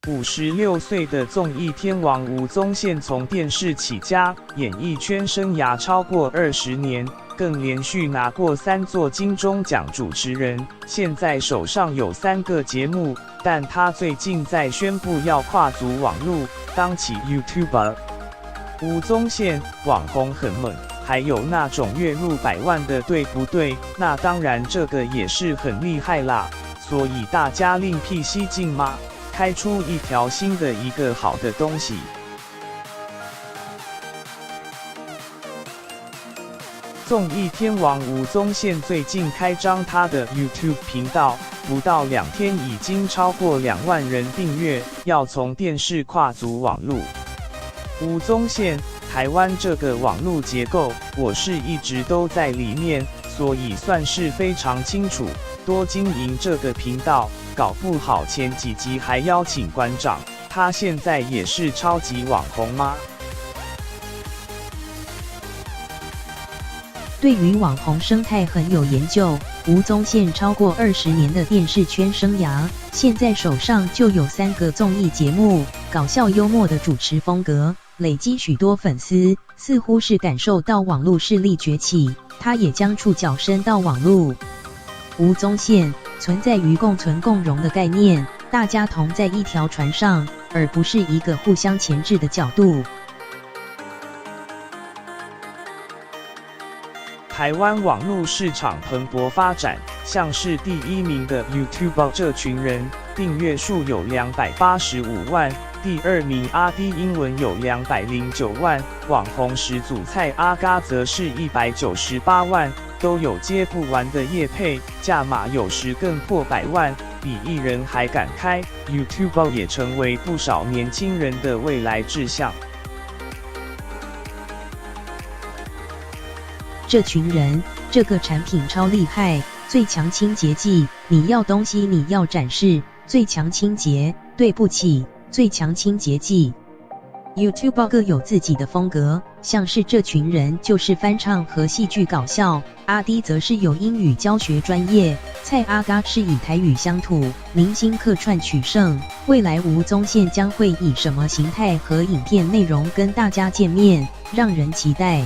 56岁的综艺天王吴宗宪从电视起家，演艺圈生涯超过20年，更连续拿过3座金钟奖主持人，现在手上有3个节目，但他最近在宣布要跨足网路，当起 YouTuber。吴宗宪网红很猛，还有那种月入100万的，对不对？那当然，这个也是很厉害啦。所以大家另辟蹊径吗？开出一条新的一个好的东西。综艺天王吴宗宪最近开张他的 YouTube 频道，不到2天已经超过2万人订阅，要从电视跨足网路。吴宗宪，台湾这个网路结构，我是一直都在里面，所以算是非常清楚。多经营这个频道，搞不好前几集还邀请馆长，他现在也是超级网红吗？对于网红生态很有研究，吴宗宪超过20年的电视圈生涯，现在手上就有3个综艺节目，搞笑幽默的主持风格，累积许多粉丝，似乎是感受到网络势力崛起，他也将触角伸到网络。吴宗宪存在于共存共荣的概念，大家同在一条船上，而不是一个互相钳制的角度。台湾网络市场蓬勃发展，像是第1名的 YouTuber 这群人，订阅数有285万；第2名阿滴英文有209万，网红始祖蔡阿嘎则是198万。都有接不完的业配，价码有时更破100万，比艺人还敢开。YouTuber 也成为不少年轻人的未来志向。这群人，这个产品超厉害，最强清洁剂，你要东西你要展示，最强清洁，对不起，最强清洁剂。YouTuber 各有自己的风格，像是这群人就是翻唱和戏剧搞笑，阿滴则是有英语教学专业，蔡阿嘎是以台语乡土明星客串取胜。未来吴宗宪将会以什么形态和影片内容跟大家见面，让人期待。